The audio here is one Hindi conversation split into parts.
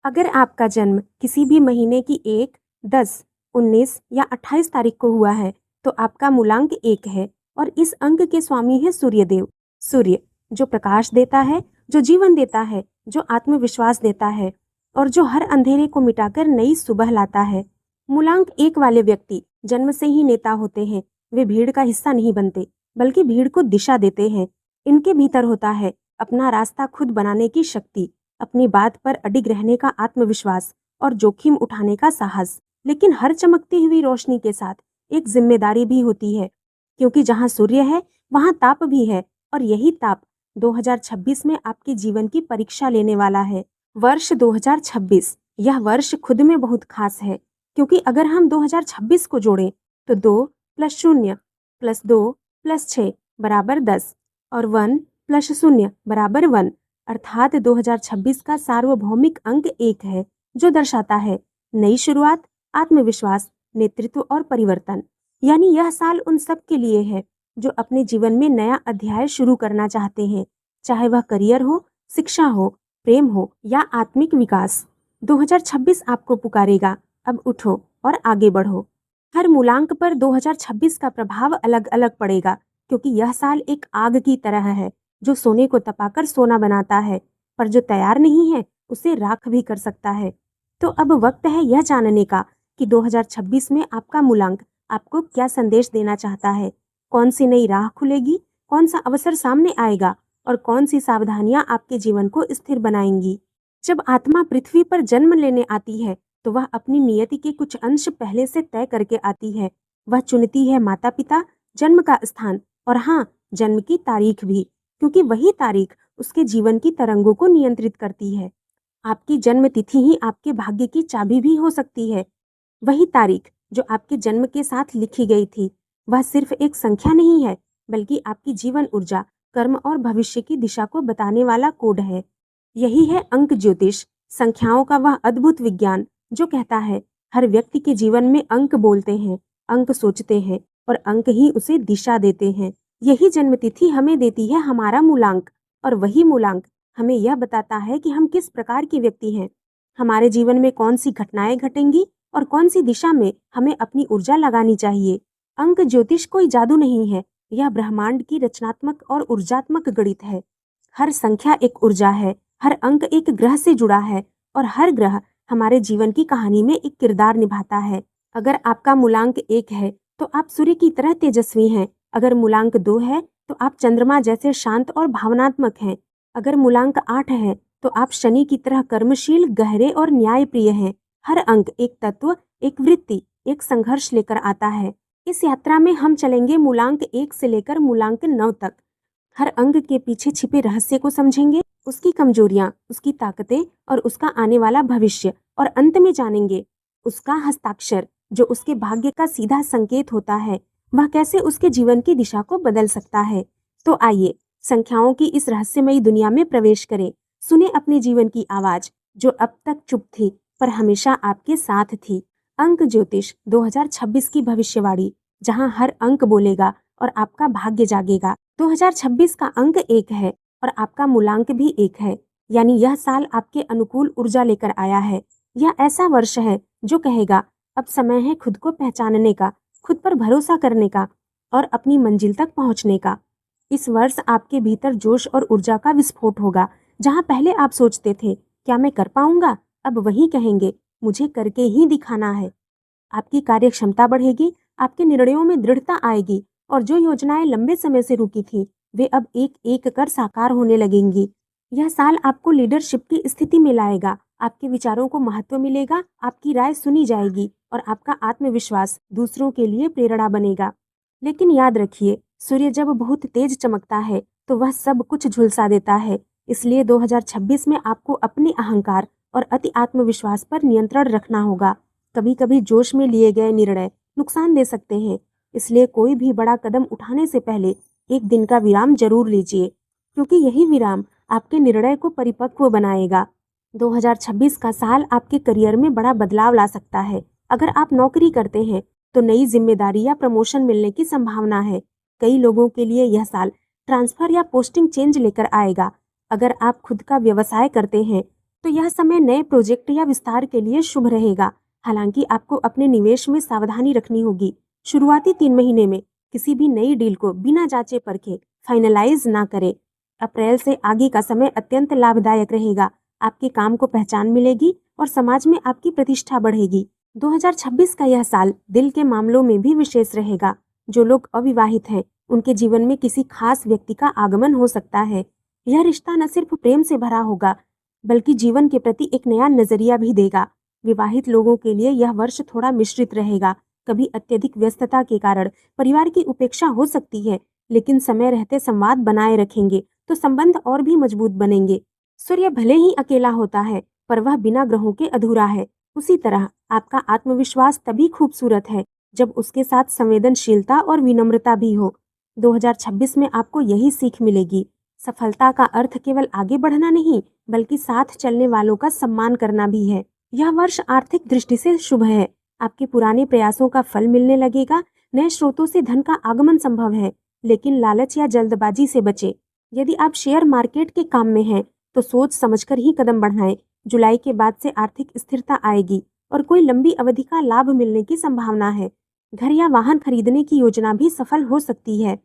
अगर आपका जन्म किसी भी महीने की 1, 10, 19 या 28 तारीख को हुआ है, तो आपका मूलांक 1 है और इस अंक के स्वामी है सूर्यदेव। सूर्य जो प्रकाश देता है, जो जीवन देता है, जो आत्मविश्वास देता है और जो हर अंधेरे को मिटाकर नई सुबह लाता है। मूलांक 1 वाले व्यक्ति जन्म से ही नेता होते हैं। वे भीड़ का हिस्सा नहीं बनते, बल्कि भीड़ को दिशा देते हैं। इनके भीतर होता है अपना रास्ता खुद बनाने की शक्ति, अपनी बात पर अडिग रहने का आत्मविश्वास और जोखिम उठाने का साहस। लेकिन हर चमकती हुई रोशनी के साथ एक जिम्मेदारी भी होती है, क्योंकि जहाँ सूर्य है वहाँ ताप भी है और यही ताप 2026 में आपके जीवन की परीक्षा लेने वाला है। वर्ष 2026 यह वर्ष खुद में बहुत खास है, क्योंकि अगर हम 2026 को जोड़ें तो 2 + 0 + 2 + 6 = 10 और 1 + 0 = 1, अर्थात 2026 का सार्वभौमिक अंक 1 है, जो दर्शाता है नई शुरुआत, आत्मविश्वास, नेतृत्व और परिवर्तन। यानी यह साल उन सब के लिए है जो अपने जीवन में नया अध्याय शुरू करना चाहते हैं, चाहे वह करियर हो, शिक्षा हो, प्रेम हो या आत्मिक विकास। 2026 आपको पुकारेगा, अब उठो और आगे बढ़ो। हर मूलांक पर 2026 का प्रभाव अलग-अलग पड़ेगा, क्योंकि यह साल एक आग की तरह है जो सोने को तपाकर सोना बनाता है, पर जो तैयार नहीं है उसे राख भी कर सकता है। तो अब वक्त है यह जानने का कि 2026 में आपका मूलांक आपको क्या संदेश देना चाहता है। कौन सी नई राह खुलेगी, कौन सा अवसर सामने आएगा और कौन सी सावधानियां आपके जीवन को स्थिर बनाएंगी। जब आत्मा पृथ्वी पर जन्म लेने आती है तो वह अपनी नियति के कुछ अंश पहले से तय करके आती है। वह चुनती है माता पिता, जन्म का स्थान और हाँ, जन्म की तारीख भी, क्योंकि वही तारीख उसके जीवन की तरंगों को नियंत्रित करती है। आपकी जन्म तिथि ही आपके भाग्य की चाबी भी हो सकती है। वही तारीख जो आपके जन्म के साथ लिखी गई थी, वह सिर्फ एक संख्या नहीं है, बल्कि आपकी जीवन ऊर्जा, कर्म और भविष्य की दिशा को बताने वाला कोड है। यही है अंक ज्योतिष, संख्याओं का वह अद्भुत विज्ञान जो कहता है हर व्यक्ति के जीवन में अंक बोलते हैं, अंक सोचते हैं और अंक ही उसे दिशा देते हैं। यही जन्मतिथि हमें देती है हमारा मूलांक और वही मूलांक हमें यह बताता है कि हम किस प्रकार के व्यक्ति हैं, हमारे जीवन में कौन सी घटनाएं घटेंगी और कौन सी दिशा में हमें अपनी ऊर्जा लगानी चाहिए। अंक ज्योतिष कोई जादू नहीं है, यह ब्रह्मांड की रचनात्मक और ऊर्जात्मक गणित है। हर संख्या एक ऊर्जा है, हर अंक एक ग्रह से जुड़ा है और हर ग्रह हमारे जीवन की कहानी में एक किरदार निभाता है। अगर आपका मूलांक 1 है तो आप सूर्य की तरह तेजस्वी हैं। अगर मूलांक 2 है तो आप चंद्रमा जैसे शांत और भावनात्मक हैं। अगर मूलांक 8 है तो आप शनि की तरह कर्मशील, गहरे और न्यायप्रिय हैं। हर अंक एक तत्व, एक वृत्ति, एक संघर्ष लेकर आता है। इस यात्रा में हम चलेंगे मूलांक 1 से लेकर मूलांक 9 तक। हर अंक के पीछे छिपे रहस्य को समझेंगे, उसकी कमजोरियां, उसकी ताकतें और उसका आने वाला भविष्य, और अंत में जानेंगे उसका हस्ताक्षर जो उसके भाग्य का सीधा संकेत होता है, वह कैसे उसके जीवन की दिशा को बदल सकता है। तो आइए संख्याओं की इस रहस्यमयी दुनिया में प्रवेश करें। सुने अपने जीवन की आवाज जो अब तक चुप थी पर हमेशा आपके साथ थी। अंक ज्योतिष 2026 की भविष्यवाणी, जहां हर अंक बोलेगा और आपका भाग्य जागेगा। 2026 का अंक 1 है और आपका मूलांक भी 1 है, यानी यह साल आपके अनुकूल ऊर्जा लेकर आया है। यह ऐसा वर्ष है जो कहेगा अब समय है खुद को पहचानने का, खुद पर भरोसा करने का और अपनी मंजिल तक पहुंचने का। इस वर्ष आपके भीतर जोश और ऊर्जा का विस्फोट होगा। जहां पहले आप सोचते थे क्या मैं कर पाऊंगा, अब वही कहेंगे मुझे करके ही दिखाना है। आपकी कार्य क्षमता बढ़ेगी, आपके निर्णयों में दृढ़ता आएगी और जो योजनाएं लंबे समय से रुकी थी वे अब एक एक कर साकार होने लगेंगी। यह साल आपको लीडरशिप की स्थिति में लाएगा, आपके विचारों को महत्व मिलेगा, आपकी राय सुनी जाएगी और आपका आत्मविश्वास दूसरों के लिए प्रेरणा बनेगा। लेकिन याद रखिए, सूर्य जब बहुत तेज चमकता है तो वह सब कुछ झुलसा देता है। इसलिए 2026 में आपको अपने अहंकार और अति आत्मविश्वास पर नियंत्रण रखना होगा। कभी कभी जोश में लिए गए निर्णय नुकसान दे सकते हैं, इसलिए कोई भी बड़ा कदम उठाने से पहले एक दिन का विराम जरूर लीजिए, क्योंकि यही विराम आपके निर्णय को परिपक्व बनाएगा। 2026 का साल आपके करियर में बड़ा बदलाव ला सकता है। अगर आप नौकरी करते हैं तो नई जिम्मेदारी या प्रमोशन मिलने की संभावना है। कई लोगों के लिए यह साल ट्रांसफर या पोस्टिंग चेंज लेकर आएगा। अगर आप खुद का व्यवसाय करते हैं तो यह समय नए प्रोजेक्ट या विस्तार के लिए शुभ रहेगा। हालांकि आपको अपने निवेश में सावधानी रखनी होगी। शुरुआती 3 महीने में किसी भी नई डील को बिना जांचे परखे फाइनलाइज ना करें। अप्रैल से आगे का समय अत्यंत लाभदायक रहेगा। आपके काम को पहचान मिलेगी और समाज में आपकी प्रतिष्ठा बढ़ेगी। 2026 का यह साल दिल के मामलों में भी विशेष रहेगा। जो लोग अविवाहित हैं, उनके जीवन में किसी खास व्यक्ति का आगमन हो सकता है। यह रिश्ता न सिर्फ प्रेम से भरा होगा, बल्कि जीवन के प्रति एक नया नजरिया भी देगा। विवाहित लोगों के लिए यह वर्ष थोड़ा मिश्रित रहेगा। कभी अत्यधिक व्यस्तता के कारण परिवार की उपेक्षा हो सकती है, लेकिन समय रहते संवाद बनाए रखेंगे तो संबंध और भी मजबूत बनेंगे। सूर्य भले ही अकेला होता है, पर वह बिना ग्रहों के अधूरा है। उसी तरह आपका आत्मविश्वास तभी खूबसूरत है जब उसके साथ संवेदनशीलता और विनम्रता भी हो। 2026 में आपको यही सीख मिलेगी। सफलता का अर्थ केवल आगे बढ़ना नहीं, बल्कि साथ चलने वालों का सम्मान करना भी है। यह वर्ष आर्थिक दृष्टि से शुभ है। आपके पुराने प्रयासों का फल मिलने लगेगा। नए स्रोतों से धन का आगमन संभव है, लेकिन लालच या जल्दबाजी से बचें। यदि आप शेयर मार्केट के काम में हैं, तो सोच समझकर ही कदम बढ़ाएं। जुलाई के बाद से आर्थिक स्थिरता आएगी और कोई लंबी अवधि का लाभ मिलने की संभावना है। घर या वाहन खरीदने की योजना भी सफल हो सकती है।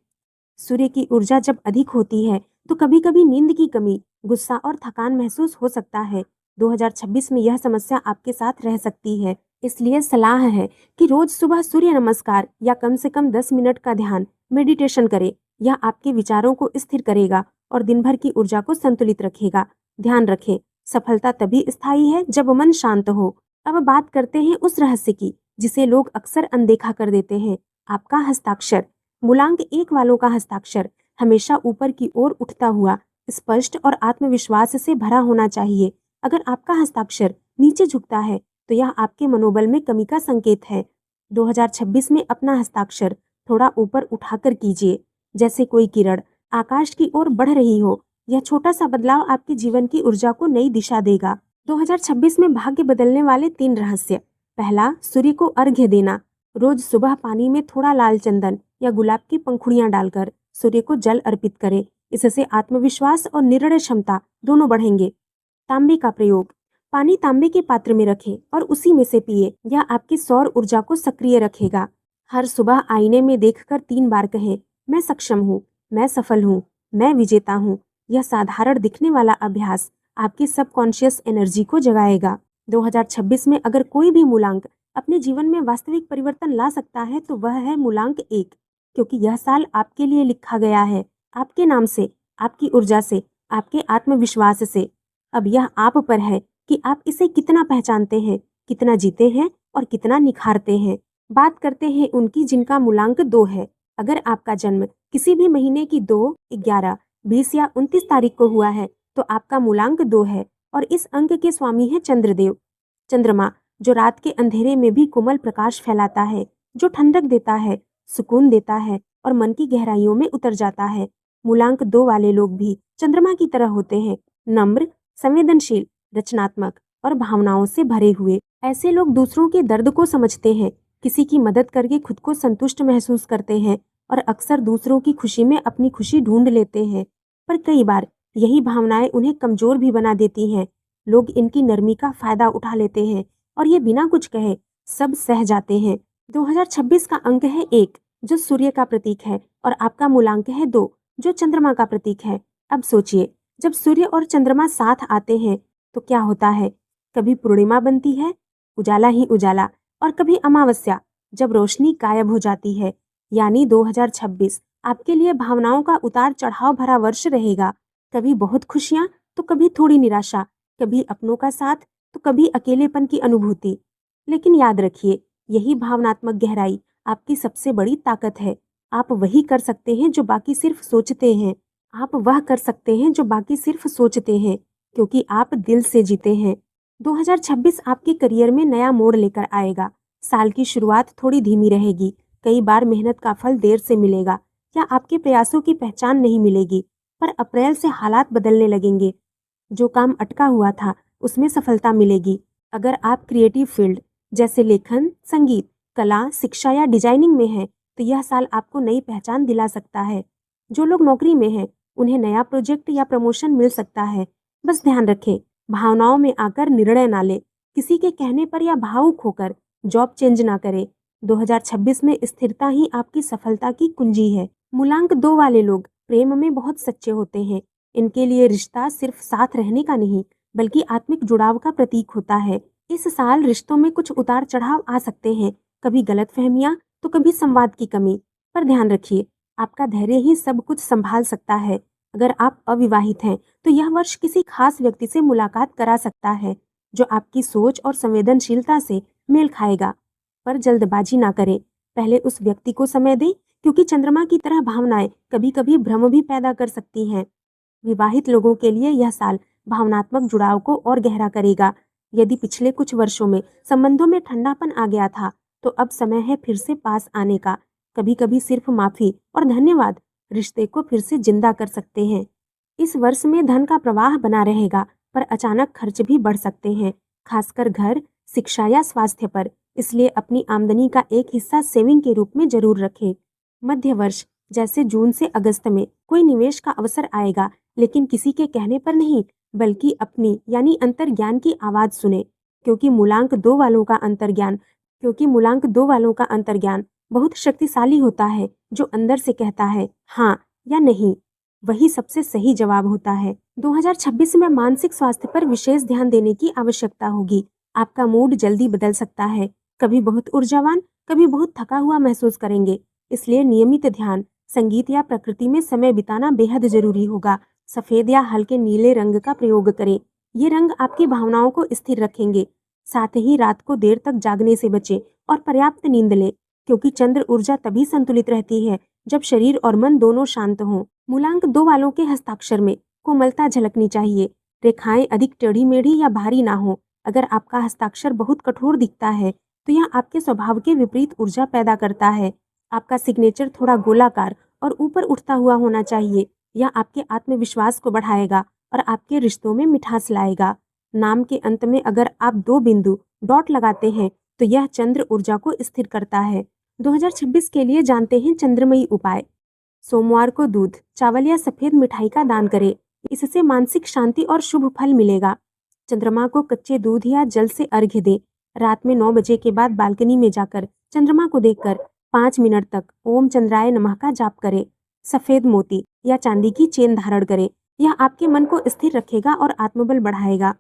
सूर्य की ऊर्जा जब अधिक होती है, तो कभी-कभी नींद की कमी, गुस्सा और थकान महसूस हो सकता है। 2026 में यह समस्या आपके साथ रह सकती है। इसलिए सलाह है कि रोज सुबह सूर्य नमस्कार या कम से कम 10 मिनट का ध्यान, मेडिटेशन करें। यह आपके विचारों को स्थिर करेगा और दिन भर की ऊर्जा को संतुलित रखेगा। ध्यान रखें, सफलता तभी स्थायी है जब मन शांत हो। अब बात करते हैं उस रहस्य की जिसे लोग अक्सर अनदेखा कर देते हैं, आपका हस्ताक्षर। मूलांक 1 वालों का हस्ताक्षर हमेशा ऊपर की ओर उठता हुआ, स्पष्ट और आत्मविश्वास से भरा होना चाहिए। अगर आपका हस्ताक्षर नीचे झुकता है, तो यह आपके मनोबल में कमी का संकेत है। 2026 में अपना हस्ताक्षर थोड़ा ऊपर उठाकर कीजिए, जैसे कोई किरण आकाश की ओर बढ़ रही हो। यह छोटा सा बदलाव आपके जीवन की ऊर्जा को नई दिशा देगा। 2026 में भाग्य बदलने वाले 3 रहस्य। पहला, सूर्य को अर्घ्य देना। रोज सुबह पानी में थोड़ा लाल चंदन या गुलाब की पंखुड़ियां डालकर सूर्य को जल अर्पित करें। इससे आत्मविश्वास और निर्णय क्षमता दोनों बढ़ेंगे। तांबे का प्रयोग। पानी तांबे के पात्र में रखें और उसी में से पिए। यह आपकी सौर ऊर्जा को सक्रिय रखेगा। हर सुबह आईने में देखकर 3 बार कहें, मैं सक्षम हूँ, मैं सफल हूँ, मैं विजेता हूँ। यह साधारण दिखने वाला अभ्यास आपकी सबकॉन्शियस एनर्जी को जगाएगा। 2026 में अगर कोई भी मूलांक अपने जीवन में वास्तविक परिवर्तन ला सकता है, तो वह है मूलांक 1, क्योंकि यह साल आपके लिए लिखा गया है। आपके नाम से, आपकी ऊर्जा से, आपके आत्मविश्वास से। अब यह आप पर है कि आप इसे कितना पहचानते हैं, कितना जीते हैं और कितना निखारते हैं। बात करते हैं उनकी जिनका मूलांक 2 है। अगर आपका जन्म किसी भी महीने की 2, 11, 20 या 29 तारीख को हुआ है, तो आपका मूलांक 2 है और इस अंक के स्वामी है चंद्रदेव। चंद्रमा, जो रात के अंधेरे में भी कोमल प्रकाश फैलाता है, जो ठंडक देता है, सुकून देता है और मन की गहराइयों में उतर जाता है। मूलांक 2 वाले लोग भी चंद्रमा की तरह होते हैं, नम्र, संवेदनशील, रचनात्मक और भावनाओं से भरे हुए। ऐसे लोग दूसरों के दर्द को समझते हैं, किसी की मदद करके खुद को संतुष्ट महसूस करते हैं और अक्सर दूसरों की खुशी में अपनी खुशी ढूंढ लेते हैं। पर कई बार यही भावनाएं उन्हें कमजोर भी बना देती हैं। लोग इनकी नरमी का फायदा उठा लेते हैं और ये बिना कुछ कहे सब सह जाते हैं। 2026 का अंक है 1, जो सूर्य का प्रतीक है, और आपका मूलांक है 2, जो चंद्रमा का प्रतीक है। अब सोचिए, जब सूर्य और चंद्रमा साथ आते हैं तो क्या होता है? कभी पूर्णिमा बनती है, उजाला ही उजाला, और कभी अमावस्या, जब रोशनी गायब हो जाती है। यानी 2026 आपके लिए भावनाओं का उतार चढ़ाव भरा वर्ष रहेगा। कभी बहुत खुशियां, तो कभी थोड़ी निराशा, कभी अपनों का साथ, तो कभी अकेलेपन की अनुभूति। लेकिन याद रखिए, यही भावनात्मक गहराई आपकी सबसे बड़ी ताकत है। आप वही कर सकते हैं जो बाकी सिर्फ सोचते हैं। आप वह कर सकते हैं जो बाकी सिर्फ सोचते हैं, क्योंकि आप दिल से जीते हैं। 2026 आपके करियर में नया मोड़ लेकर आएगा। साल की शुरुआत थोड़ी धीमी रहेगी। कई बार मेहनत का फल देर से मिलेगा या आपके प्रयासों की पहचान नहीं मिलेगी। पर अप्रैल से हालात बदलने लगेंगे। जो काम अटका हुआ था, उसमें सफलता मिलेगी। अगर आप क्रिएटिव फील्ड जैसे लेखन, संगीत, कला, शिक्षा या डिजाइनिंग में हैं, तो यह साल आपको नई पहचान दिला सकता है। जो लोग नौकरी में हैं, उन्हें नया प्रोजेक्ट या प्रमोशन मिल सकता है। बस ध्यान रखें, भावनाओं में आकर निर्णय ना ले, किसी के कहने पर या भावुक होकर जॉब चेंज ना करे। 2026 में स्थिरता ही आपकी सफलता की कुंजी है। मूलांक 2 वाले लोग प्रेम में बहुत सच्चे होते हैं। इनके लिए रिश्ता सिर्फ साथ रहने का नहीं, बल्कि आत्मिक जुड़ाव का प्रतीक होता है। इस साल रिश्तों में कुछ उतार चढ़ाव आ सकते हैं, कभी गलतफहमियां तो कभी संवाद की कमी। पर ध्यान रखिए, आपका धैर्य ही सब कुछ संभाल सकता है। अगर आप अविवाहित हैं, तो यह वर्ष किसी खास व्यक्ति से मुलाकात करा सकता है, जो आपकी सोच और संवेदनशीलता से मेल खाएगा। पर जल्दबाजी ना करें, पहले उस व्यक्ति को समय दें, क्योंकि चंद्रमा की तरह भावनाएं कभी-कभी भ्रम भी पैदा कर सकती हैं। विवाहित लोगों के लिए यह साल भावनात्मक जुड़ाव को और गहरा करेगा। यदि पिछले कुछ वर्षों में संबंधों में ठंडापन आ गया था, तो अब समय है फिर से पास आने का। कभी-कभी सिर्फ माफी और धन्यवाद रिश्ते को फिर से जिंदा कर सकते हैं। इस वर्ष में धन का प्रवाह बना रहेगा, पर अचानक खर्च भी बढ़ सकते हैं, खासकर घर, शिक्षा या स्वास्थ्य पर। इसलिए अपनी आमदनी का एक हिस्सा सेविंग के रूप में जरूर रखें। मध्य वर्ष जैसे जून से अगस्त में कोई निवेश का अवसर आएगा, लेकिन किसी के कहने पर नहीं, बल्कि अपनी यानी अंतर्ज्ञान की आवाज सुने। क्योंकि मूलांक 2 वालों का अंतर्ज्ञान क्योंकि मूलांक 2 वालों का अंतर्ज्ञान बहुत शक्तिशाली होता है, जो अंदर से कहता है हाँ या नहीं, वही सबसे सही जवाब होता है। 2026 में मानसिक स्वास्थ्य पर विशेष ध्यान देने की आवश्यकता होगी। आपका मूड जल्दी बदल सकता है, कभी बहुत ऊर्जावान, कभी बहुत थका हुआ महसूस करेंगे। इसलिए नियमित ध्यान, संगीत या प्रकृति में समय बिताना बेहद जरूरी होगा। सफेद या हल्के नीले रंग का प्रयोग करें, ये रंग आपकी भावनाओं को स्थिर रखेंगे। साथ ही रात को देर तक जागने से बचें और पर्याप्त नींद लें, क्योंकि चंद्र ऊर्जा तभी संतुलित रहती है जब शरीर और मन दोनों शांत हों। मूलांक 2 वालों के हस्ताक्षर में कोमलता झलकनी चाहिए, रेखाएं अधिक टेढ़ी मेढ़ी या भारी ना हो। अगर आपका हस्ताक्षर बहुत कठोर दिखता है, तो यह आपके स्वभाव के विपरीत ऊर्जा पैदा करता है। आपका सिग्नेचर थोड़ा गोलाकार और ऊपर उठता हुआ होना चाहिए। यह आपके आत्मविश्वास को बढ़ाएगा और आपके रिश्तों में मिठास लाएगा। नाम के अंत में अगर आप 2 बिंदु डॉट लगाते हैं, तो यह चंद्र ऊर्जा को स्थिर करता है। 2026 के लिए जानते हैं चंद्रमयी उपाय। सोमवार को दूध, चावल या सफेद मिठाई का दान करें, इससे मानसिक शांति और शुभ फल मिलेगा। चंद्रमा को कच्चे दूध या जल से अर्घ्य दें। रात में 9 बजे के बाद बालकनी में जाकर चंद्रमा को देखकर 5 मिनट तक ओम चंद्राय नमः का जाप करें। सफेद मोती या चांदी की चेन धारण करें, यह आपके मन को स्थिर रखेगा और आत्मबल बढ़ाएगा।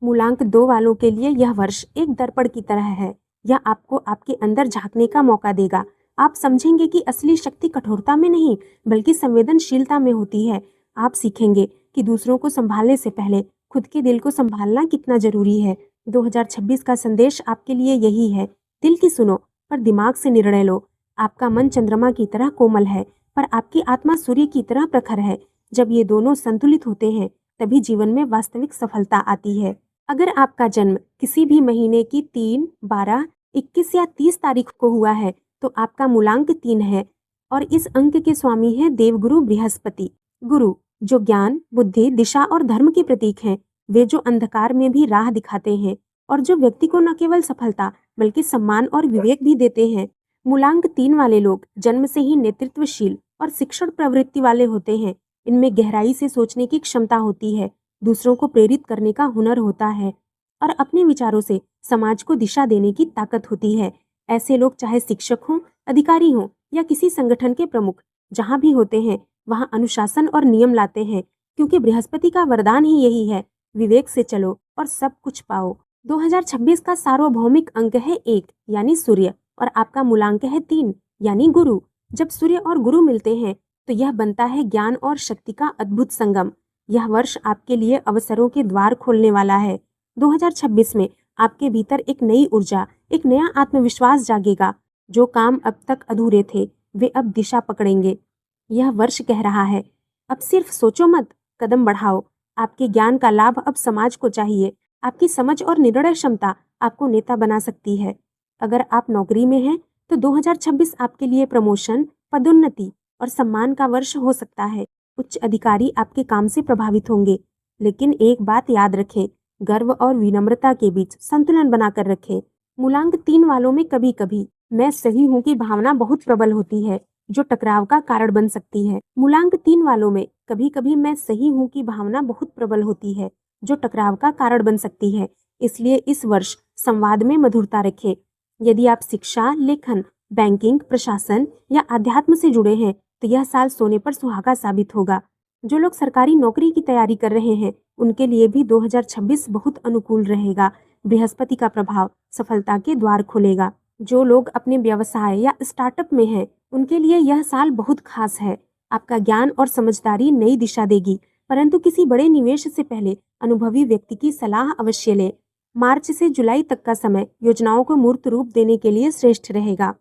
मूलांक 2 वालों के लिए यह वर्ष एक दर्पण की तरह है। यह आपको आपके अंदर झांकने का मौका देगा। आप समझेंगे कि असली शक्ति कठोरता में नहीं, बल्कि संवेदनशीलता में होती है। आप सीखेंगे कि दूसरों को संभालने से पहले खुद के दिल को संभालना कितना जरूरी है। 2026 का संदेश आपके लिए यही है, दिल की सुनो पर दिमाग से निर्णय लो। आपका मन चंद्रमा की तरह कोमल है, पर आपकी आत्मा सूर्य की तरह प्रखर है। जब ये दोनों संतुलित होते हैं, तभी जीवन में वास्तविक सफलता आती है। अगर आपका जन्म किसी भी महीने की 3, 12, 21 या 30 तारीख को हुआ है, तो आपका मूलांक 3 है और इस अंक के स्वामी है देवगुरु बृहस्पति। गुरु, जो ज्ञान, बुद्धि, दिशा और धर्म के प्रतीक हैं, वे जो अंधकार में भी राह दिखाते हैं और जो व्यक्ति को न केवल सफलता बल्कि सम्मान और विवेक भी देते हैं। मूलांक 3 वाले लोग जन्म से ही नेतृत्वशील और शिक्षण प्रवृत्ति वाले होते हैं। इनमें गहराई से सोचने की क्षमता होती है, दूसरों को प्रेरित करने का हुनर होता है और अपने विचारों से समाज को दिशा देने की ताकत होती है। ऐसे लोग चाहे शिक्षक हों, अधिकारी हों या किसी संगठन के प्रमुख, जहाँ भी होते हैं वहाँ अनुशासन और नियम लाते हैं, क्योंकि बृहस्पति का वरदान ही यही है, विवेक से चलो और सब कुछ पाओ। 2026 का सार्वभौमिक अंक है 1 यानी सूर्य और आपका मूलांक है 3 यानी गुरु। जब सूर्य और गुरु मिलते हैं, तो यह बनता है ज्ञान और शक्ति का अद्भुत संगम। यह वर्ष आपके लिए अवसरों के द्वार खोलने वाला है। 2026 में आपके भीतर एक नई ऊर्जा, एक नया आत्मविश्वास जागेगा। जो काम अब तक अधूरे थे, वे अब दिशा पकड़ेंगे। यह वर्ष कह रहा है, अब सिर्फ सोचो मत, कदम बढ़ाओ। आपके ज्ञान का लाभ अब समाज को चाहिए। आपकी समझ और निर्णय क्षमता आपको नेता बना सकती है। अगर आप नौकरी में हैं, तो 2026 आपके लिए प्रमोशन, पदोन्नति और सम्मान का वर्ष हो सकता है। उच्च अधिकारी आपके काम से प्रभावित होंगे, लेकिन एक बात याद रखें, गर्व और विनम्रता के बीच संतुलन बनाकर रखें। मूलांक 3 वालों में कभी कभी मैं सही हूँ की भावना बहुत प्रबल होती है, जो टकराव का कारण बन सकती है। मूलांक 3 वालों में कभी कभी मैं सही हूँ की भावना बहुत प्रबल होती है, जो टकराव का कारण बन सकती है। इसलिए इस वर्ष संवाद में मधुरता रखें। यदि आप शिक्षा, लेखन, बैंकिंग, प्रशासन या अध्यात्म से जुड़े हैं तो यह साल सोने पर सुहागा साबित होगा। जो लोग सरकारी नौकरी की तैयारी कर रहे हैं उनके लिए भी 2026 बहुत अनुकूल रहेगा। बृहस्पति का प्रभाव सफलता के द्वार खोलेगा। जो लोग अपने व्यवसाय या स्टार्टअप में हैं उनके लिए यह साल बहुत खास है। आपका ज्ञान और समझदारी नई दिशा देगी, परंतु किसी बड़े निवेश से पहले अनुभवी व्यक्ति की सलाह अवश्य लें। मार्च से जुलाई तक का समय योजनाओं को मूर्त रूप देने के लिए श्रेष्ठ रहेगा।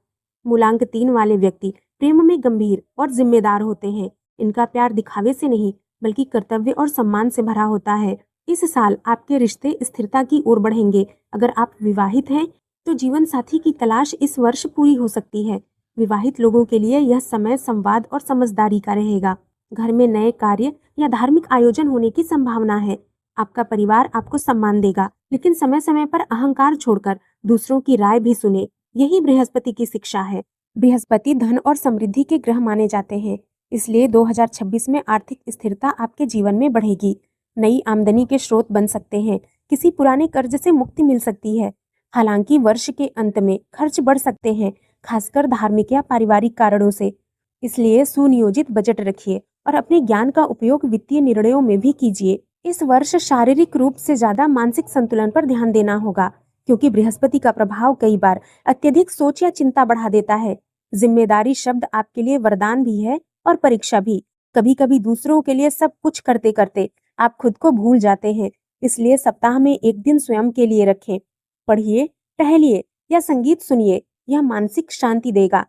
मूलांक 3 वाले व्यक्ति प्रेम में गंभीर और जिम्मेदार होते हैं। इनका प्यार दिखावे से नहीं बल्कि कर्तव्य और सम्मान से भरा होता है। इस साल आपके रिश्ते स्थिरता की ओर बढ़ेंगे। अगर आप विवाहित हैं तो जीवन साथी की तलाश इस वर्ष पूरी हो सकती है। विवाहित लोगों के लिए यह समय संवाद और समझदारी का रहेगा। घर में नए कार्य या धार्मिक आयोजन होने की संभावना है। आपका परिवार आपको सम्मान देगा, लेकिन समय समय पर अहंकार छोड़कर दूसरों की राय भी सुने। यही बृहस्पति की शिक्षा है। बृहस्पति धन और समृद्धि के ग्रह माने जाते हैं, इसलिए 2026 में आर्थिक स्थिरता आपके जीवन में बढ़ेगी। नई आमदनी के स्रोत बन सकते हैं। किसी पुराने कर्ज से मुक्ति मिल सकती है। हालांकि वर्ष के अंत में खर्च बढ़ सकते हैं, खासकर धार्मिक या पारिवारिक कारणों से। इसलिए सुनियोजित बजट रखिए और अपने ज्ञान का उपयोग वित्तीय निर्णयों में भी कीजिए। इस वर्ष शारीरिक रूप से ज्यादा मानसिक संतुलन पर ध्यान देना होगा, क्योंकि बृहस्पति का प्रभाव कई बार अत्यधिक सोच या चिंता बढ़ा देता है। जिम्मेदारी शब्द आपके लिए वरदान भी है और परीक्षा भी। कभी कभी दूसरों के लिए सब कुछ करते करते आप खुद को भूल जाते हैं। इसलिए सप्ताह में एक दिन स्वयं के लिए रखें। पढ़िए, टहलिए या संगीत सुनिए, यह मानसिक शांति देगा।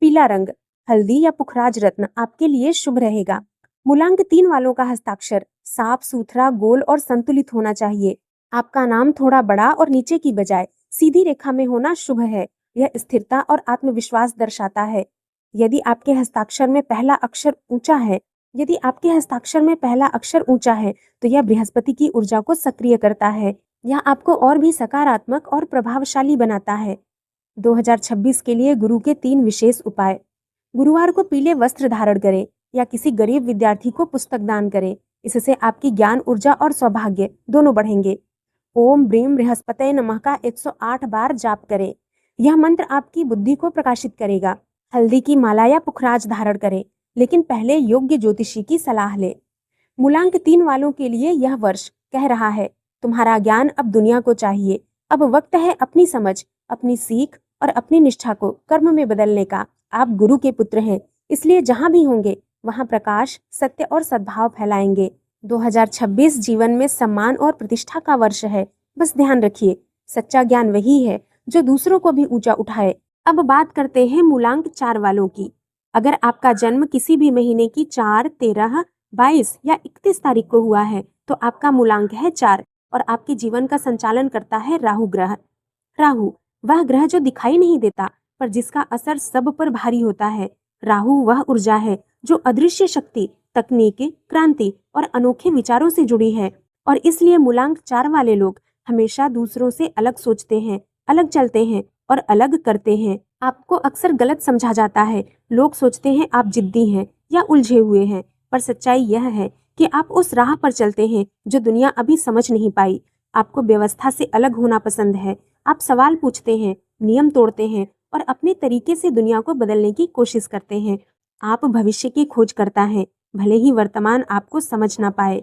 पीला रंग, हल्दी या पुखराज रत्न आपके लिए शुभ रहेगा। मूलांक 3 वालों का हस्ताक्षर साफ सुथरा, गोल और संतुलित होना चाहिए। आपका नाम थोड़ा बड़ा और नीचे की बजाय सीधी रेखा में होना शुभ है। यह स्थिरता और आत्मविश्वास दर्शाता है। यदि आपके हस्ताक्षर में पहला अक्षर ऊंचा है तो यह बृहस्पति की ऊर्जा को सक्रिय करता है। यह आपको और भी सकारात्मक और प्रभावशाली बनाता है। 2026 के लिए गुरु के 3 विशेष उपाय। गुरुवार को पीले वस्त्र धारण करें या किसी गरीब विद्यार्थी को पुस्तक दान करें। इससे आपकी ज्ञान ऊर्जा और सौभाग्य दोनों बढ़ेंगे। ओम ब्रीम बृहस्पतये नमः का 108 बार जाप करें। यह मंत्र आपकी बुद्धि को प्रकाशित करेगा। हल्दी की माला या पुखराज धारण करें, लेकिन पहले योग्य ज्योतिषी की सलाह लें। मूलांक 3 वालों के लिए यह वर्ष कह रहा है, तुम्हारा ज्ञान अब दुनिया को चाहिए। अब वक्त है अपनी समझ, अपनी सीख और अपनी निष्ठा को कर्म में बदलने का। आप गुरु के पुत्र हैं, इसलिए जहां भी होंगे वहां प्रकाश, सत्य और सद्भाव फैलाएंगे। 2026 जीवन में सम्मान और प्रतिष्ठा का वर्ष है। बस ध्यान रखिए, सच्चा ज्ञान वही है जो दूसरों को भी ऊंचा उठाए। अब बात करते हैं मूलांक 4 वालों की। अगर आपका जन्म किसी भी महीने की 4, 13, 22 या 31 तारीख को हुआ है तो आपका मूलांक है 4 और आपके जीवन का संचालन करता है राहु ग्रह। राहु वह ग्रह जो दिखाई नहीं देता पर जिसका असर सब पर भारी होता है। राहु वह ऊर्जा है जो अदृश्य शक्ति, तकनीक, क्रांति और अनोखे विचारों से जुड़ी है। और इसलिए मूलांक 4 वाले लोग हमेशा दूसरों से अलग सोचते हैं, अलग चलते हैं और अलग करते हैं। आपको अक्सर गलत समझा जाता है। लोग सोचते हैं आप जिद्दी हैं या उलझे हुए हैं, पर सच्चाई यह है कि आप उस राह पर चलते हैं जो दुनिया अभी समझ नहीं पाई। आपको व्यवस्था से अलग होना पसंद है। आप सवाल पूछते हैं, नियम तोड़ते हैं और अपने तरीके से दुनिया को बदलने की कोशिश करते हैं। आप भविष्य की खोज करता है, भले ही वर्तमान आपको समझ ना पाए।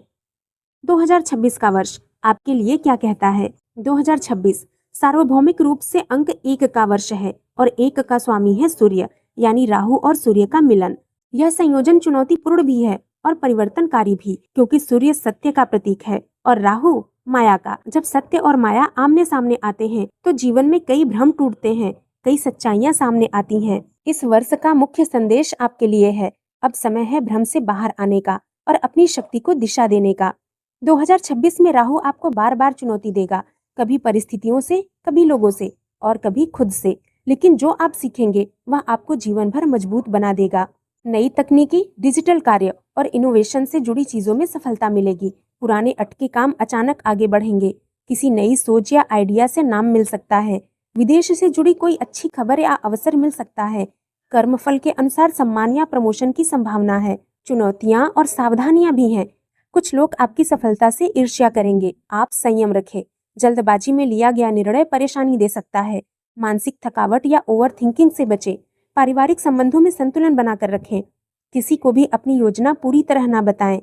2026 का वर्ष आपके लिए क्या कहता है? 2026 सार्वभौमिक रूप से अंक 1 का वर्ष है और 1 का स्वामी है सूर्य, यानी राहु और सूर्य का मिलन। यह संयोजन चुनौतीपूर्ण भी है और परिवर्तनकारी भी, क्योंकि सूर्य सत्य का प्रतीक है और राहु माया का। जब सत्य और माया आमने सामने आते हैं तो जीवन में कई भ्रम टूटते हैं, कई सच्चाइयां सामने आती हैं। इस वर्ष का मुख्य संदेश आपके लिए है, अब समय है भ्रम से बाहर आने का और अपनी शक्ति को दिशा देने का। 2026 में राहु आपको बार बार चुनौती देगा, कभी परिस्थितियों से, कभी लोगों से और कभी खुद से। लेकिन जो आप सीखेंगे वह आपको जीवन भर मजबूत बना देगा। नई तकनीकी, डिजिटल कार्य और इनोवेशन से जुड़ी चीजों में सफलता मिलेगी। पुराने अटके काम अचानक आगे बढ़ेंगे। किसी नई सोच या आइडिया से नाम मिल सकता है। विदेश से जुड़ी कोई अच्छी खबर या अवसर मिल सकता है। कर्मफल के अनुसार सम्मान या प्रमोशन की संभावना है। चुनौतियां और सावधानियां भी हैं। कुछ लोग आपकी सफलता से ईर्ष्या करेंगे। आप संयम रखें। जल्दबाजी में लिया गया निर्णय परेशानी दे सकता है। मानसिक थकावट या ओवर थिंकिंग से बचें। पारिवारिक संबंधों में संतुलन बनाकर रखें। किसी को भी अपनी योजना पूरी तरह ना बताएं।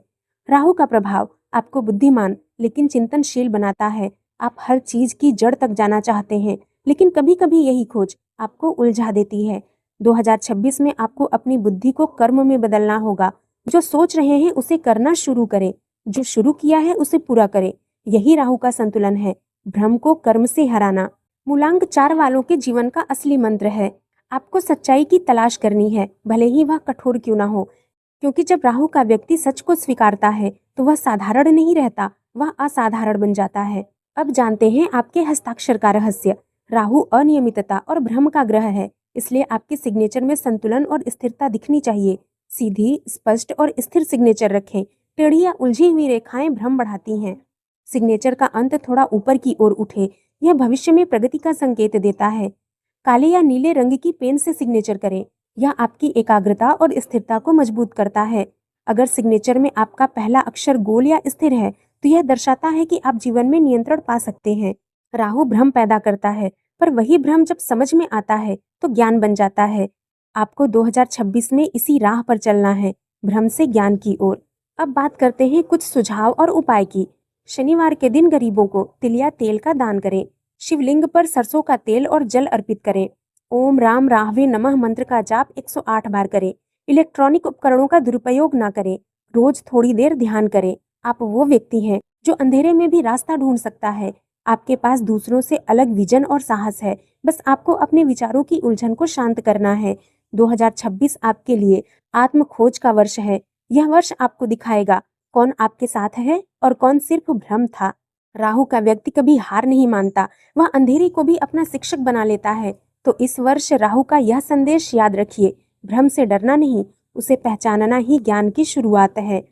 राहु का प्रभाव आपको बुद्धिमान लेकिन चिंतनशील बनाता है। आप हर चीज की जड़ तक जाना चाहते हैं, लेकिन कभी कभी यही खोज आपको उलझा देती है। 2026 में आपको अपनी बुद्धि को कर्म में बदलना होगा। जो सोच रहे हैं उसे करना शुरू करें, जो शुरू किया है उसे पूरा करें। यही राहु का संतुलन है, भ्रम को कर्म से हराना। मूलांक 4 वालों के जीवन का असली मंत्र है, आपको सच्चाई की तलाश करनी है, भले ही वह कठोर क्यों ना हो। क्योंकि जब राहु का व्यक्ति सच को स्वीकारता है तो वह साधारण नहीं रहता, वह असाधारण बन जाता है। अब जानते हैं आपके हस्ताक्षर का रहस्य। राहु अनियमितता और भ्रम का ग्रह है, इसलिए आपके सिग्नेचर में संतुलन और स्थिरता दिखनी चाहिए। सीधी, स्पष्ट और स्थिर सिग्नेचर रखें। टेढ़ी या उलझी हुई रेखाएं भ्रम बढ़ाती हैं। सिग्नेचर का अंत थोड़ा ऊपर की ओर उठे, यह भविष्य में प्रगति का संकेत देता है। काले या नीले रंग की पेन से सिग्नेचर करें, यह आपकी एकाग्रता और स्थिरता को मजबूत करता है। अगर सिग्नेचर में आपका पहला अक्षर गोल या स्थिर है तो यह दर्शाता है कि आप जीवन में नियंत्रण पा सकते हैं। राहु भ्रम पैदा करता है, पर वही भ्रम जब समझ में आता है तो ज्ञान बन जाता है। आपको 2026 में इसी राह पर चलना है, भ्रम से ज्ञान की ओर। अब बात करते हैं कुछ सुझाव और उपाय की। शनिवार के दिन गरीबों को तिल या तेल का दान करें। शिवलिंग पर सरसों का तेल और जल अर्पित करें। ओम राम राहवे नमः मंत्र का जाप 108 बार करें। इलेक्ट्रॉनिक उपकरणों का दुरुपयोग ना करें। रोज थोड़ी देर ध्यान करें। आप वो व्यक्ति हैं जो अंधेरे में भी रास्ता ढूंढ सकता है। आपके पास दूसरों से अलग विजन और साहस है, बस आपको अपने विचारों की उलझन को शांत करना है। 2026 आपके लिए आत्म खोज का वर्ष है। यह वर्ष आपको दिखाएगा कौन आपके साथ है और कौन सिर्फ भ्रम था। राहु का व्यक्ति कभी हार नहीं मानता, वह अंधेरे को भी अपना शिक्षक बना लेता है। तो इस वर्ष राहु का यह संदेश याद रखिए, भ्रम से डरना नहीं, उसे पहचानना ही ज्ञान की शुरुआत है।